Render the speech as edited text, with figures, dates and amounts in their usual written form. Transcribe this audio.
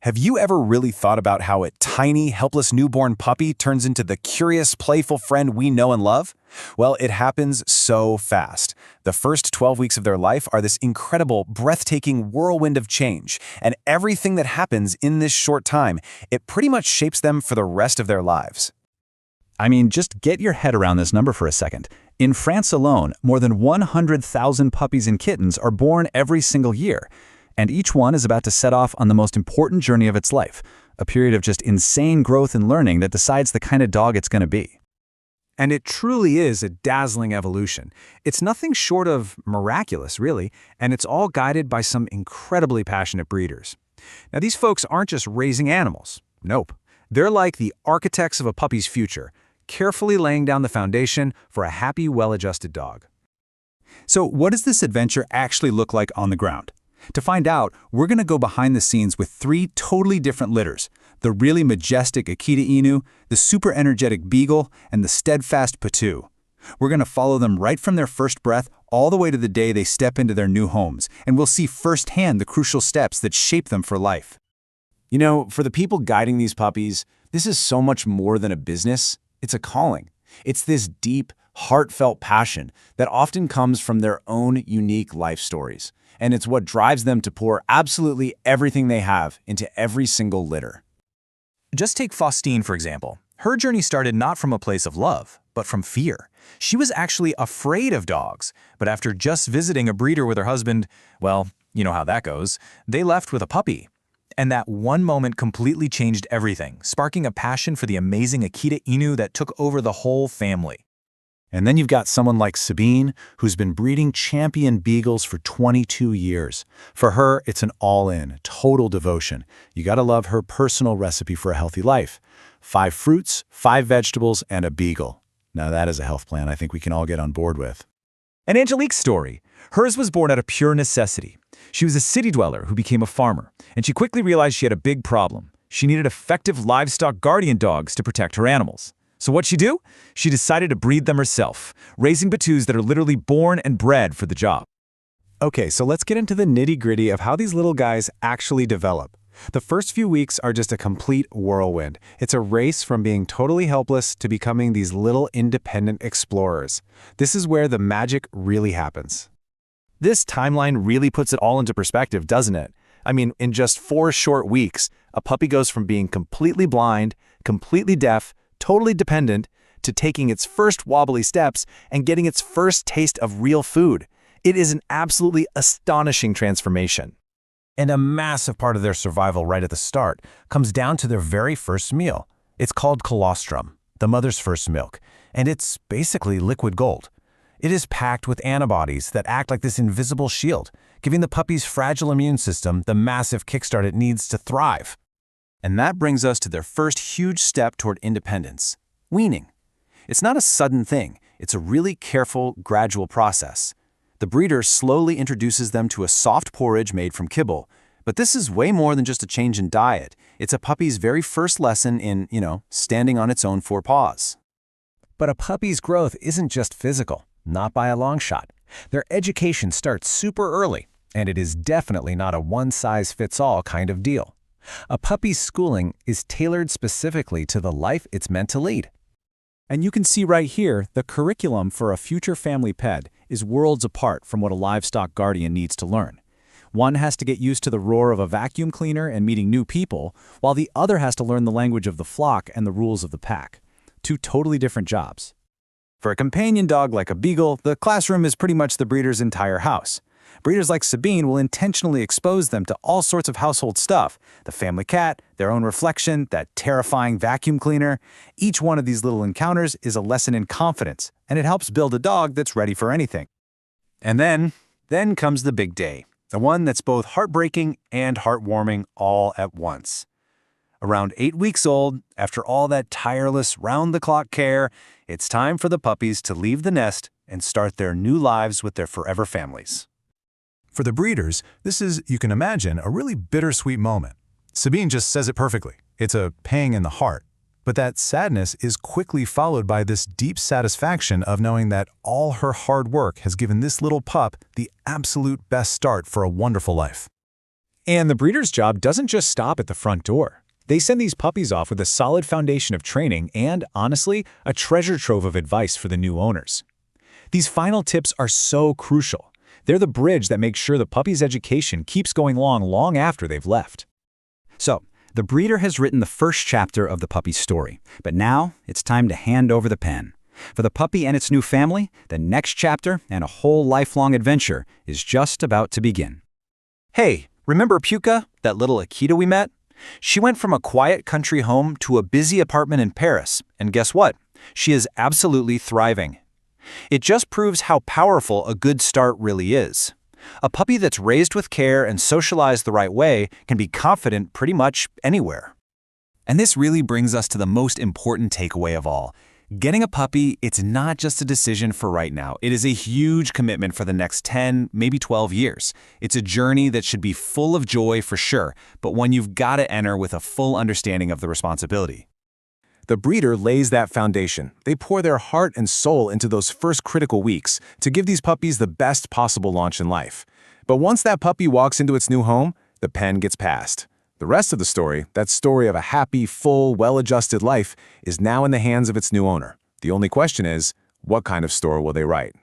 Have you ever really thought about how a tiny, helpless newborn puppy turns into the curious, playful friend we know and love? Well, it happens so fast. The first 12 weeks of their life are this incredible, breathtaking whirlwind of change, and everything that happens in this short time, it pretty much shapes them for the rest of their lives. I mean, just get your head around this number for a second. In France alone, more than 100,000 puppies and kittens are born every single year. And each one is about to set off on the most important journey of its life, a period of just insane growth and learning that decides the kind of dog it's going to be. And it truly is a dazzling evolution. It's nothing short of miraculous, really, and it's all guided by some incredibly passionate breeders. Now, these folks aren't just raising animals. Nope. They're like the architects of a puppy's future, carefully laying down the foundation for a happy, well-adjusted dog. So what does this adventure actually look like on the ground? To find out, we're going to go behind the scenes with 3 totally different litters: the really majestic Akita Inu, the super energetic Beagle, and the steadfast Patu. We're going to follow them right from their first breath all the way to the day they step into their new homes, and we'll see firsthand the crucial steps that shape them for life. You know, for the people guiding these puppies, this is so much more than a business. It's a calling. It's this deep, heartfelt passion that often comes from their own unique life stories. And it's what drives them to pour absolutely everything they have into every single litter. Just take Faustine, for example. Her journey started not from a place of love, but from fear. She was actually afraid of dogs, but after just visiting a breeder with her husband, well, you know how that goes, they left with a puppy. And that one moment completely changed everything, sparking a passion for the amazing Akita Inu that took over the whole family. And then you've got someone like Sabine, who's been breeding champion beagles for 22 years. For her, it's an all-in, total devotion. You gotta love her personal recipe for a healthy life: 5 fruits, 5 vegetables, and a beagle. Now that is a health plan I think we can all get on board with. And Angelique's story. Hers was born out of pure necessity. She was a city dweller who became a farmer, and she quickly realized she had a big problem. She needed effective livestock guardian dogs to protect her animals. So what'd she do? She decided to breed them herself, raising Batus that are literally born and bred for the job. Okay, so let's get into the nitty-gritty of how these little guys actually develop. The first few weeks are just a complete whirlwind. It's a race from being totally helpless to becoming these little independent explorers. This is where the magic really happens. This timeline really puts it all into perspective, doesn't it? I mean, in just 4 short weeks, a puppy goes from being completely blind, completely deaf, totally dependent, to taking its first wobbly steps and getting its first taste of real food. It is an absolutely astonishing transformation. And a massive part of their survival right at the start comes down to their very first meal. It's called colostrum, the mother's first milk, and it's basically liquid gold. It is packed with antibodies that act like this invisible shield, giving the puppy's fragile immune system the massive kickstart it needs to thrive. And that brings us to their first huge step toward independence: weaning. It's not a sudden thing. It's a really careful, gradual process. The breeder slowly introduces them to a soft porridge made from kibble. But this is way more than just a change in diet. It's a puppy's very first lesson in, standing on its own 4 paws. But a puppy's growth isn't just physical, not by a long shot. Their education starts super early, and it is definitely not a one-size-fits-all kind of deal. A puppy's schooling is tailored specifically to the life it's meant to lead. And you can see right here, the curriculum for a future family pet is worlds apart from what a livestock guardian needs to learn. One has to get used to the roar of a vacuum cleaner and meeting new people, while the other has to learn the language of the flock and the rules of the pack. 2 totally different jobs. For a companion dog like a beagle, the classroom is pretty much the breeder's entire house. Breeders like Sabine will intentionally expose them to all sorts of household stuff: the family cat, their own reflection, that terrifying vacuum cleaner. Each one of these little encounters is a lesson in confidence, and it helps build a dog that's ready for anything. And then comes the big day, the one that's both heartbreaking and heartwarming all at once. Around 8 weeks old, after all that tireless, round-the-clock care, it's time for the puppies to leave the nest and start their new lives with their forever families. For the breeders, this is, you can imagine, a really bittersweet moment. Sabine just says it perfectly. It's a pang in the heart. But that sadness is quickly followed by this deep satisfaction of knowing that all her hard work has given this little pup the absolute best start for a wonderful life. And the breeder's job doesn't just stop at the front door. They send these puppies off with a solid foundation of training and, honestly, a treasure trove of advice for the new owners. These final tips are so crucial. They're the bridge that makes sure the puppy's education keeps going long after they've left. So, the breeder has written the first chapter of the puppy's story, but now it's time to hand over the pen. For the puppy and its new family, the next chapter and a whole lifelong adventure is just about to begin. Hey, remember Puka, that little Akita we met? She went from a quiet country home to a busy apartment in Paris, and guess what? She is absolutely thriving. It just proves how powerful a good start really is. A puppy that's raised with care and socialized the right way can be confident pretty much anywhere. And this really brings us to the most important takeaway of all. Getting a puppy, it's not just a decision for right now. It is a huge commitment for the next 10, maybe 12 years. It's a journey that should be full of joy for sure, but one you've got to enter with a full understanding of the responsibility. The breeder lays that foundation. They pour their heart and soul into those first critical weeks to give these puppies the best possible launch in life. But once that puppy walks into its new home, the pen gets passed. The rest of the story, that story of a happy, full, well-adjusted life, is now in the hands of its new owner. The only question is, what kind of story will they write?